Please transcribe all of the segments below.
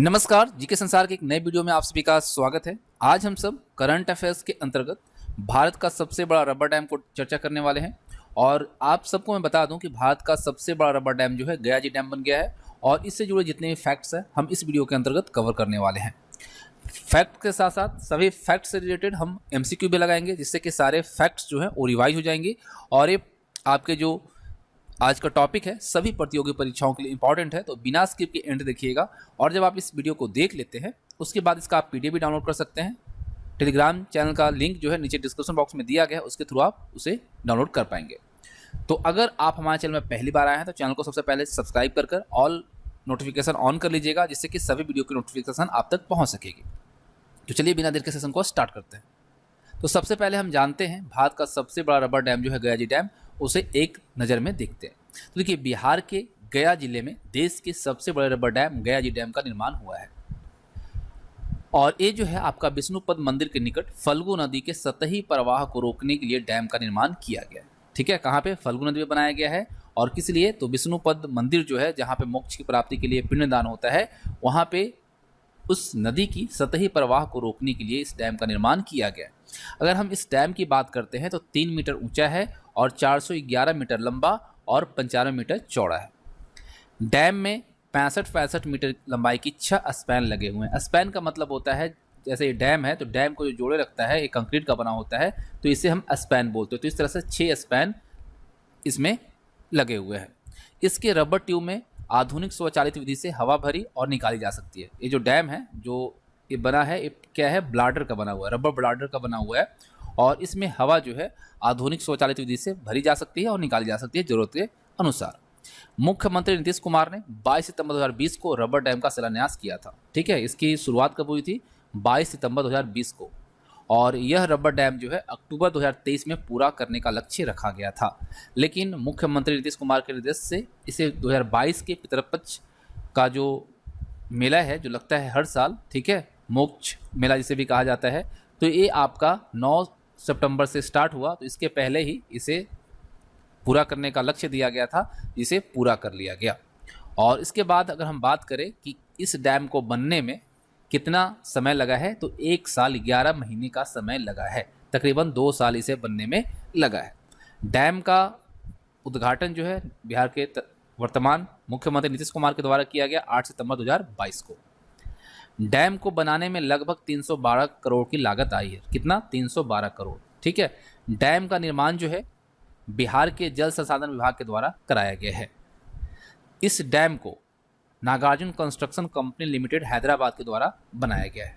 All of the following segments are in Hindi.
नमस्कार, जीके संसार के एक नए वीडियो में आप सभी का स्वागत है। आज हम सब करंट अफेयर्स के अंतर्गत भारत का सबसे बड़ा रबर डैम को चर्चा करने वाले हैं। और आप सबको मैं बता दूं कि भारत का सबसे बड़ा रबर डैम जो है गया जी डैम बन गया है। और इससे जुड़े जितने भी फैक्ट्स हैं हम इस वीडियो के अंतर्गत कवर करने वाले हैं। फैक्ट के साथ साथ सभी फैक्ट से रिलेटेड हम MCQ भी लगाएंगे, जिससे कि सारे फैक्ट्स जो हैं वो रिवाइज हो जाएंगे। और ये आपके जो आज का टॉपिक है सभी प्रतियोगी परीक्षाओं के लिए इंपॉर्टेंट है, तो बिना स्किप के एंड देखिएगा। और जब आप इस वीडियो को देख लेते हैं उसके बाद इसका आप PDF भी डाउनलोड कर सकते हैं। टेलीग्राम चैनल का लिंक जो है नीचे डिस्क्रिप्शन बॉक्स में दिया गया है, उसके थ्रू आप उसे डाउनलोड कर पाएंगे। तो अगर आप हमारे चैनल में पहली बार आए हैं तो चैनल को सबसे पहले सब्सक्राइब कर ऑल नोटिफिकेशन ऑन कर लीजिएगा, जिससे कि सभी वीडियो की नोटिफिकेशन आप तक पहुँच सकेगी। तो चलिए बिना देर के सेशन को स्टार्ट करते हैं। तो सबसे पहले हम जानते हैं भारत का सबसे बड़ा रबर डैम जो है गया जी डैम, उसे एक नज़र में देखते हैं। तो देखिए, बिहार के गया जिले में देश के सबसे बड़े रबर डैम गया जी डैम का निर्माण हुआ है। और ये जो है आपका विष्णुपद मंदिर के निकट फल्गु नदी के सतही प्रवाह को रोकने के लिए डैम का निर्माण किया गया है। ठीक है, कहाँ पे? फल्गु नदी में बनाया गया है। और किस लिए? तो विष्णुपद मंदिर जो है जहाँ पे मोक्ष की प्राप्ति के लिए पिंडदान होता है, वहाँ पे उस नदी की सतही प्रवाह को रोकने के लिए इस डैम का निर्माण किया गया है। अगर हम इस डैम की बात करते हैं तो 3 मीटर ऊंचा है और 411 मीटर लंबा और 95 मीटर चौड़ा है। डैम में 65 मीटर लंबाई की 6 स्पैन लगे हुए हैं। स्पैन का मतलब होता है, जैसे ये डैम है तो डैम को जो जोड़े रखता है, ये कंक्रीट का बना होता है, तो इसे हम स्पैन बोलते हैं। तो इस तरह से 6 स्पैन इसमें लगे हुए हैं। इसके रबर ट्यूब में आधुनिक स्वचालित विधि से हवा भरी और निकाली जा सकती है। ये जो डैम है जो ये बना है, ये क्या है? ब्लाडर का बना हुआ है, रबर ब्लाडर का बना हुआ है। और इसमें हवा जो है आधुनिक स्वचालित विधि से भरी जा सकती है और निकाली जा सकती है जरूरत के अनुसार। मुख्यमंत्री नीतीश कुमार ने 22 सितंबर 2020 को रबर डैम का शिलान्यास किया था। ठीक है, इसकी शुरुआत कब हुई थी? 22 सितंबर 2020 को। और यह रबर डैम जो है अक्टूबर 2023 में पूरा करने का लक्ष्य रखा गया था, लेकिन मुख्यमंत्री नीतीश कुमार के निर्देश से इसे 2022 के पितृपक्ष का जो मेला है, जो लगता है हर साल, ठीक है, मोक्ष मेला जिसे भी कहा जाता है, तो ये आपका 9 सितंबर से स्टार्ट हुआ। तो इसके पहले ही इसे पूरा करने का लक्ष्य दिया गया था, जिसे पूरा कर लिया गया। और इसके बाद अगर हम बात करें कि इस डैम को बनने में कितना समय लगा है, तो 1 साल 11 महीने का समय लगा है। तकरीबन 2 साल इसे बनने में लगा है। डैम का उद्घाटन जो है बिहार के वर्तमान मुख्यमंत्री नीतीश कुमार के द्वारा किया गया 8 सितंबर 2022 को। डैम को बनाने में लगभग 312 करोड़ की लागत आई है। कितना? 312 करोड़। ठीक है, डैम का निर्माण जो है बिहार के जल संसाधन विभाग के द्वारा कराया गया है। इस डैम को Nagarjuna construction company limited Hyderabad के द्वारा बनाया गया है।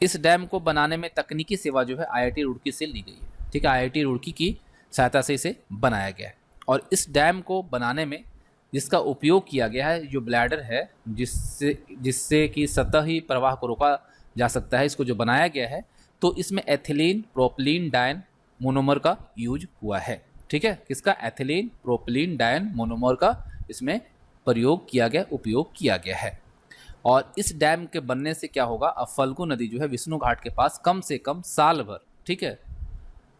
इस डैम को बनाने में तकनीकी सेवा जो है IIT रुड़की से ली गई है। ठीक है, IIT रुड़की की सहायता से इसे बनाया गया है। और इस डैम को बनाने में जिसका उपयोग किया गया है, जो ब्लैडर है, जिससे कि सतही प्रवाह को रोका जा सकता है, इसको जो बनाया गया है, तो इसमें एथिलीन प्रोपिलीन डायन मोनोमर का यूज हुआ है। ठीक है, किसका? एथिलीन प्रोपिलीन डायन मोनोमर का इसमें प्रयोग किया गया, उपयोग किया गया है। और इस डैम के बनने से क्या होगा? अब फल्गु नदी जो है विष्णु घाट के पास कम से कम साल भर, ठीक है,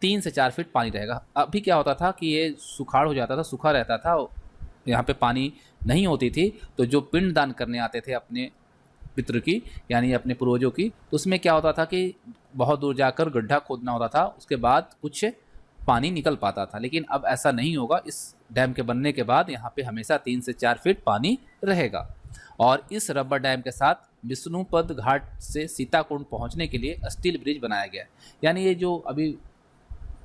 3 से 4 फीट पानी रहेगा। अभी क्या होता था कि ये सुखाड़ हो जाता था, सूखा रहता था, यहाँ पे पानी नहीं होती थी, तो जो पिंड दान करने आते थे अपने पितृ की, यानी अपने पूर्वजों की, तो उसमें क्या होता था कि बहुत दूर जाकर गड्ढा खोदना होता था, उसके बाद कुछ पानी निकल पाता था। लेकिन अब ऐसा नहीं होगा। इस डैम के बनने के बाद यहाँ पे हमेशा 3 से 4 फीट पानी रहेगा। और इस रबर डैम के साथ विष्णुपद घाट से सीताकुंड पहुँचने के लिए स्टील ब्रिज बनाया गया है। यानी ये जो अभी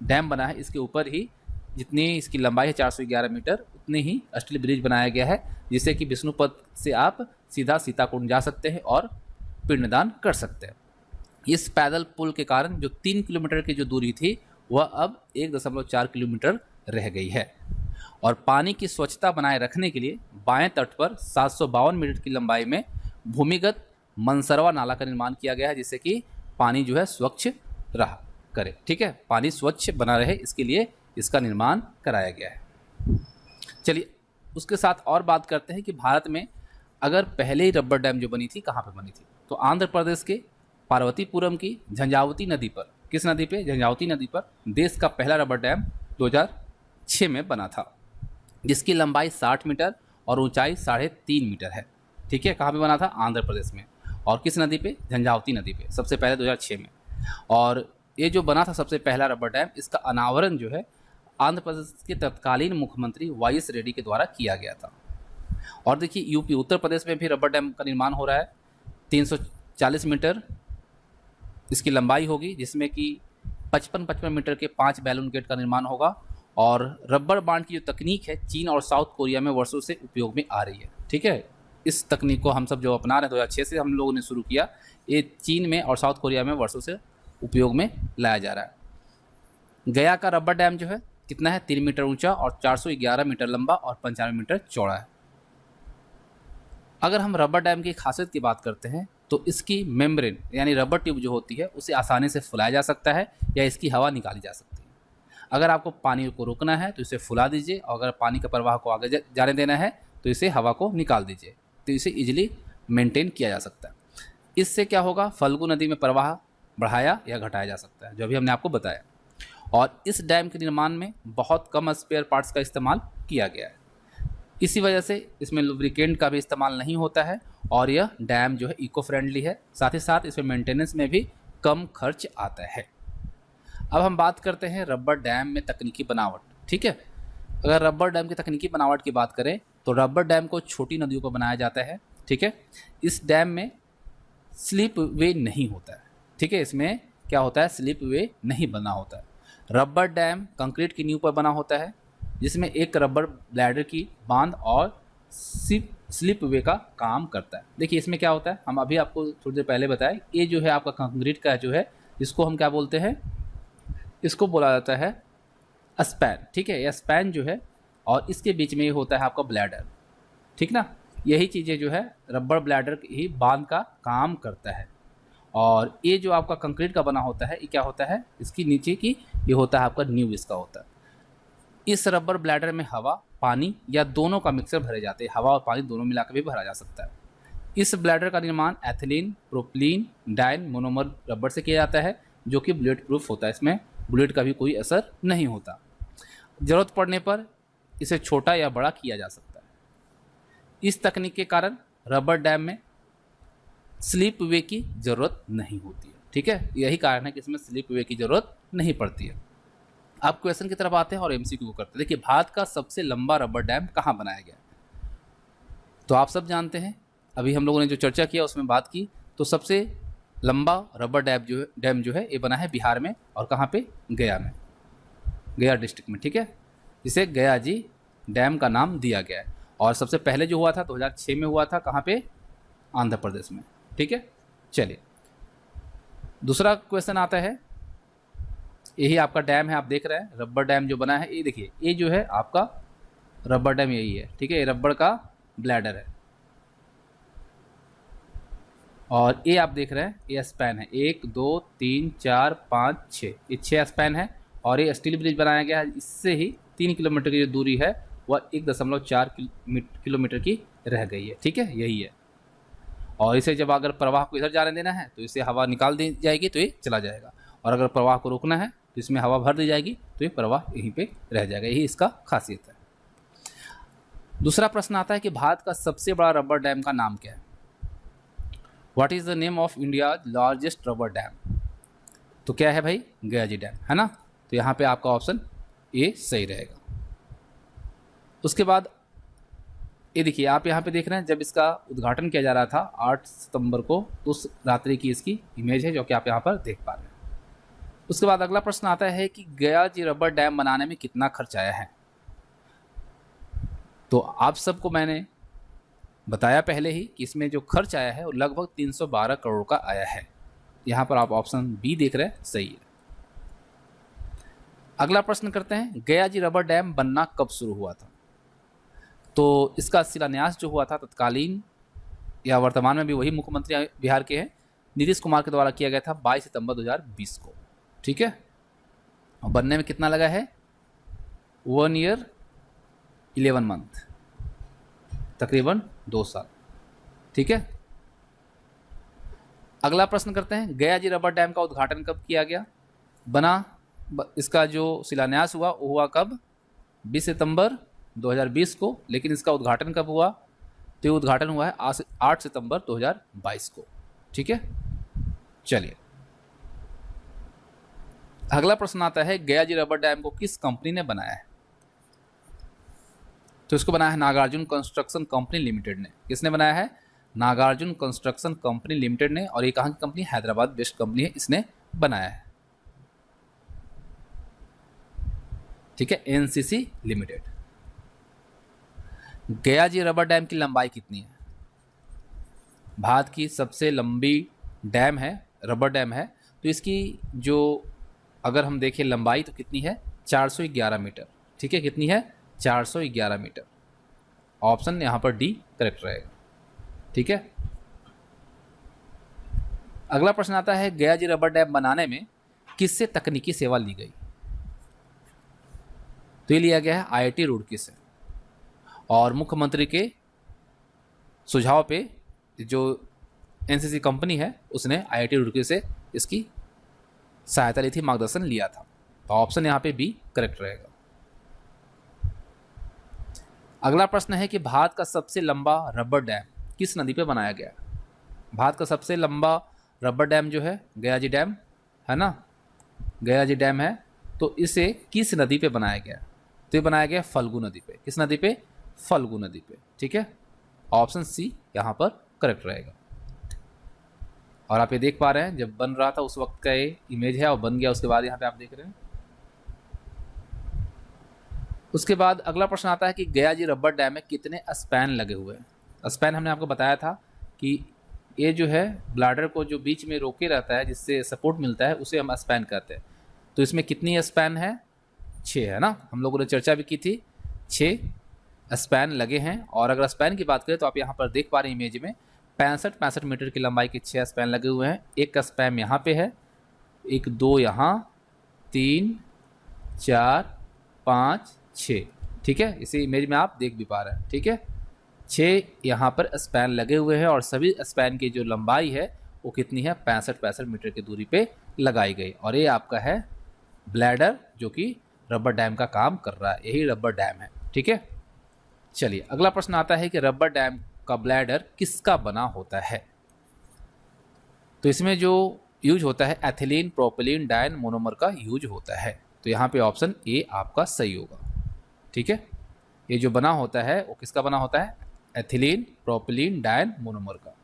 डैम बना है इसके ऊपर ही जितनी इसकी लंबाई है 411 मीटर, उतनी ही स्टील ब्रिज बनाया गया है, जिससे कि विष्णुपद से आप सीधा सीताकुंड जा सकते हैं और पिंडदान कर सकते हैं। इस पैदल पुल के कारण जो 3 किलोमीटर की जो दूरी थी वह अब 1.4 किलोमीटर रह गई है। और पानी की स्वच्छता बनाए रखने के लिए बाएं तट पर 752 मीटर की लंबाई में भूमिगत मनसरवा नाला का निर्माण किया गया है, जिससे कि पानी जो है स्वच्छ रहा करे। ठीक है, पानी स्वच्छ बना रहे, इसके लिए इसका निर्माण कराया गया है। चलिए उसके साथ और बात करते हैं कि भारत में अगर पहले ही रबर डैम जो बनी थी कहाँ पे बनी थी, तो आंध्र प्रदेश के पार्वतीपुरम की झंझावती नदी पर। किस नदी पे? झंझावती नदी पर देश का पहला रबर डैम 2006 में बना था, जिसकी लंबाई 60 मीटर और ऊंचाई 3.5 मीटर है। ठीक है, कहाँ पे बना था? आंध्र प्रदेश में। और किस नदी पे? झंझावती नदी पे, सबसे पहले 2006 में। और ये जो बना था सबसे पहला रबर डैम, इसका अनावरण जो है आंध्र प्रदेश के तत्कालीन मुख्यमंत्री वाई.एस. रेड्डी के द्वारा किया गया था। और देखिए यूपी उत्तर प्रदेश में भी रबर डैम का निर्माण हो रहा है। 340 मीटर इसकी लंबाई होगी, जिसमें कि 55 मीटर के 5 बैलून गेट का निर्माण होगा। और रबर बांध की जो तकनीक है चीन और साउथ कोरिया में वर्षों से उपयोग में आ रही है। ठीक है, इस तकनीक को हम सब जो अपना रहे हैं 2006 से हम लोगों ने शुरू किया, ये चीन में और साउथ कोरिया में वर्षों से उपयोग में लाया जा रहा है। गया का रबर डैम जो है कितना है? 3 मीटर ऊंचा और 411 मीटर लंबा और 95 मीटर चौड़ा है। अगर हम रबर डैम की खासियत की बात करते हैं तो इसकी मेम्ब्रेन यानी रबर ट्यूब जो होती है उसे आसानी से फुलाया जा सकता है या इसकी हवा निकाली जा सकती है। अगर आपको पानी को रोकना है तो इसे फुला दीजिए, और अगर पानी का प्रवाह को आगे जाने देना है तो इसे हवा को निकाल दीजिए, तो इसे इजीली मेंटेन किया जा सकता है। इससे क्या होगा? फल्गु नदी में प्रवाह बढ़ाया या घटाया जा सकता है, जो अभी हमने आपको बताया। और इस डैम के निर्माण में बहुत कम स्पेयर पार्ट्स का इस्तेमाल किया गया है। इसी वजह से इसमें लुब्रिकेंट का भी इस्तेमाल नहीं होता है और यह डैम जो है इको फ्रेंडली है। साथ ही साथ इसमें मेंटेनेंस में भी कम खर्च आता है। अब हम बात करते हैं रबर डैम में तकनीकी बनावट। ठीक है, अगर रबर डैम की तकनीकी बनावट की बात करें तो रबर डैम को छोटी नदियों पर बनाया जाता है। ठीक है, इस डैम में स्लिप वे नहीं होता है। ठीक है, इसमें क्या होता है? स्लिप वे नहीं बना होता है। रबर डैम कंक्रीट की नींव पर बना होता है, जिसमें एक रबर ब्लैडर की बांध और स्लिप वे का काम करता है। देखिए इसमें क्या होता है, हम अभी आपको थोड़ी देर पहले बताए, ये जो है आपका कंक्रीट का जो है, इसको हम क्या बोलते हैं? इसको बोला जाता है स्पैन। ठीक है, यह स्पैन जो है और इसके बीच में ये होता है आपका ब्लैडर। ठीक ना, यही चीज़ें जो है रबर ब्लैडर ही बांध का काम करता है। और ये जो आपका कंक्रीट का बना होता है, ये क्या होता है? इसकी नीचे की ये होता है आपका नींव इसका होता है। इस रबर ब्लैडर में हवा, पानी या दोनों का मिक्सर भरे जाते हैं। हवा और पानी दोनों मिलाकर भी भरा जा सकता है। इस ब्लैडर का निर्माण ethylene, propylene, diene monomer rubber से किया जाता है, जो कि बुलेट प्रूफ होता है। इसमें बुलेट का भी कोई असर नहीं होता। ज़रूरत पड़ने पर इसे छोटा या बड़ा किया जा सकता है। इस तकनीक के कारण रबर डैम में स्लिप वे की ज़रूरत नहीं होती है। ठीक है, यही कारण है कि इसमें स्लिप वे की ज़रूरत नहीं पड़ती है। आप क्वेश्चन की तरफ आते हैं और एमसीक्यू करते हैं। देखिए भारत का सबसे लंबा रबर डैम कहाँ बनाया गया? तो आप सब जानते हैं, अभी हम लोगों ने जो चर्चा किया उसमें बात की, तो सबसे लंबा रबर डैम जो है ये बना है बिहार में। और कहाँ पे? गया में, गया डिस्ट्रिक्ट में। ठीक है, इसे गया जी डैम का नाम दिया गया है। और सबसे पहले जो हुआ था 2006 में हुआ था, कहाँ पे? आंध्र प्रदेश में। ठीक है, चलिए दूसरा क्वेश्चन आता है। यही आपका डैम है, आप देख रहे हैं रबर डैम जो बना है, ये देखिए ये जो है आपका रबर डैम यही है। ठीक है, ये रबर का ब्लैडर है और ये आप देख रहे हैं ये स्पैन है, 1 2 3 4 5 6, ये 6 स्पैन है। और ये स्टील ब्रिज बनाया गया है, इससे ही 3 किलोमीटर की जो दूरी है वह 1.4 किलोमीटर की रह गई है। ठीक है, यही है। और इसे जब अगर प्रवाह को इधर जाने देना है तो इसे हवा निकाल दी जाएगी तो ये चला जाएगा, और अगर प्रवाह को रोकना है तो इसमें हवा भर दी जाएगी तो ये प्रवाह यहीं पे रह जाएगा। यही इसका खासियत है। दूसरा प्रश्न आता है कि भारत का सबसे बड़ा रबर डैम का नाम क्या है? What is the name of India largest rubber dam? तो क्या है भाई? गयाजी डैम है ना। तो यहाँ पे आपका ऑप्शन ए सही रहेगा। उसके बाद ये देखिए आप यहाँ पे देख रहे हैं, जब इसका उद्घाटन किया जा रहा था 8 सितंबर को, तो उस रात्रि की इसकी इमेज है जो कि आप यहाँ पर देख पा रहे हैं। उसके बाद अगला प्रश्न आता है कि गयाजी रबर डैम बनाने में कितना खर्च आया है? तो आप सबको मैंने बताया पहले ही कि इसमें जो खर्च आया है वो लगभग 312 करोड़ का आया है। यहाँ पर आप ऑप्शन बी देख रहे हैं, सही है। अगला प्रश्न करते हैं, गयाजी रबर डैम बनना कब शुरू हुआ था? तो इसका शिलान्यास जो हुआ था तत्कालीन या वर्तमान में भी वही मुख्यमंत्री बिहार के हैं नीतीश कुमार के द्वारा किया गया था 22 सितंबर 2020 को। ठीक है, और बनने में कितना लगा है? 1 ईयर 11 मंथ, तकरीबन 2 साल। ठीक है, अगला प्रश्न करते हैं, गयाजी रबर डैम का उद्घाटन कब किया गया? इसका जो शिलान्यास हुआ वो हुआ कब? 20 सितंबर 2020 को। लेकिन इसका उद्घाटन कब हुआ? तो ये उद्घाटन हुआ है 8 सितंबर 2022 को। ठीक है, चलिए अगला प्रश्न आता है, गया जी रबर डैम को किस कंपनी ने बनाया है? तो इसको बनाया है नागार्जुन कंस्ट्रक्शन कंपनी लिमिटेड ने। किसने बनाया है? नागार्जुन कंस्ट्रक्शन कंपनी लिमिटेड ने। और ये कहाँ की कंपनी? हैदराबाद बेस्ड कंपनी है, इसने बनाया है। ठीक है, एनसीसी लिमिटेड। गया जी रबर डैम की लंबाई कितनी है? भारत की सबसे लंबी डैम है, रबर डैम है। तो इसकी जो अगर हम देखें लंबाई तो कितनी है? 411 मीटर। ठीक है, कितनी है? 411 मीटर। ऑप्शन यहाँ पर डी करेक्ट रहेगा। ठीक है, अगला प्रश्न आता है, गया जी रबर डैम बनाने में किससे तकनीकी सेवा ली गई? तो ये लिया गया है आईआईटी रुड़की से। और मुख्यमंत्री के सुझाव पे जो एनसीसी कंपनी है उसने आईआईटी रुड़की से इसकी सहायता ली थी, मार्गदर्शन लिया था। तो ऑप्शन यहाँ पे बी करेक्ट रहेगा। अगला प्रश्न है कि भारत का सबसे लंबा रबर डैम किस नदी पे बनाया गया? भारत का सबसे लंबा रबर डैम जो है गया जी डैम है ना, गया जी डैम है। तो इसे किस नदी पे बनाया गया? तो ये बनाया गया फल्गु नदी पे। किस नदी पे? फल्गु नदी पे। ठीक है, ऑप्शन सी यहाँ पर करेक्ट रहेगा। और आप ये देख पा रहे हैं जब बन रहा था उस वक्त का ये इमेज है और बन गया उसके बाद यहाँ पे आप देख रहे हैं। उसके बाद अगला प्रश्न आता है कि गया जी रबर डैम में कितने स्पैन लगे हुए हैं? स्पैन हमने आपको बताया था कि ये जो है ब्लाडर को जो बीच में रोके रहता है जिससे सपोर्ट मिलता है उसे हम स्पैन कहते हैं। तो इसमें कितनी स्पैन है? 6 है ना, हम लोगों ने चर्चा भी की थी। 6 स्पैन लगे हैं। और अगर स्पैन की बात करें तो आप यहाँ पर देख पा रहे हैं इमेज में 65 मीटर की लंबाई के 6 स्पैन लगे हुए हैं। एक स्पैन यहाँ पे है, एक 2 यहाँ, 3 4 5 6। ठीक है, इसी इमेज में आप देख भी पा रहे हैं। ठीक है, 6 यहाँ पर स्पैन लगे हुए हैं और सभी स्पैन की जो लंबाई है वो कितनी है? 65 मीटर की दूरी पे लगाई गई। और ये आपका है ब्लैडर जो कि रबर डैम का काम कर रहा है, यही रबर डैम है। ठीक है, चलिए अगला प्रश्न आता है कि रबर डैम का ब्लैडर किसका बना होता है? तो इसमें जो यूज होता है एथिलीन प्रोपिलीन डायन मोनोमर का यूज होता है। तो यहाँ पे ऑप्शन ए आपका सही होगा। ठीक है, ये जो बना होता है वो किसका बना होता है? एथिलीन प्रोपिलीन डायन मोनोमर का।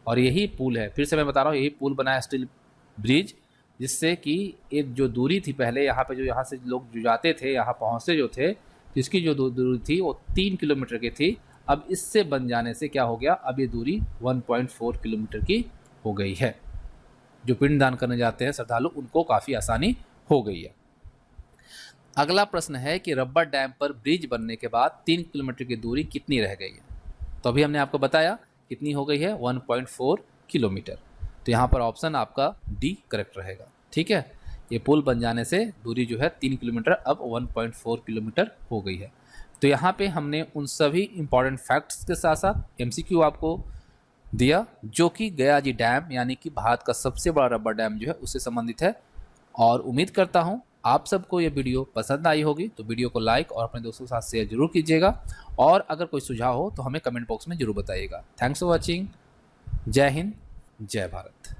और यही पुल है, फिर से मैं बता रहा हूँ, यही पुल बना है स्टील ब्रिज, जिससे कि एक जो दूरी थी पहले यहाँ पे जो यहाँ से लोग जो जाते थे यहाँ पहुँचते जो थे, तो इसकी जो दूरी थी वो 3 किलोमीटर की थी। अब इससे बन जाने से क्या हो गया? अब ये दूरी 1.4 किलोमीटर की हो गई है। जो पिंडदान करने जाते हैं श्रद्धालु उनको काफ़ी आसानी हो गई है। अगला प्रश्न है कि रबर डैम पर ब्रिज बनने के बाद 3 किलोमीटर की दूरी कितनी रह गई है? तो अभी हमने आपको बताया कितनी हो गई है? 1.4 किलोमीटर। तो यहाँ पर ऑप्शन आपका डी करेक्ट रहेगा। ठीक है, ये पुल बन जाने से दूरी जो है 3 किलोमीटर अब 1.4 किलोमीटर हो गई है। तो यहाँ पे हमने उन सभी इंपॉर्टेंट फैक्ट्स के साथ साथ एमसीक्यू आपको दिया जो कि गया जी डैम यानी कि भारत का सबसे बड़ा रबर डैम जो है उससे संबंधित है। और उम्मीद करता हूँ आप सबको ये वीडियो पसंद आई होगी। तो वीडियो को लाइक और अपने दोस्तों के साथ शेयर जरूर कीजिएगा। और अगर कोई सुझाव हो तो हमें कमेंट बॉक्स में जरूर बताइएगा। Thanks for watching. जय हिंद, जय भारत।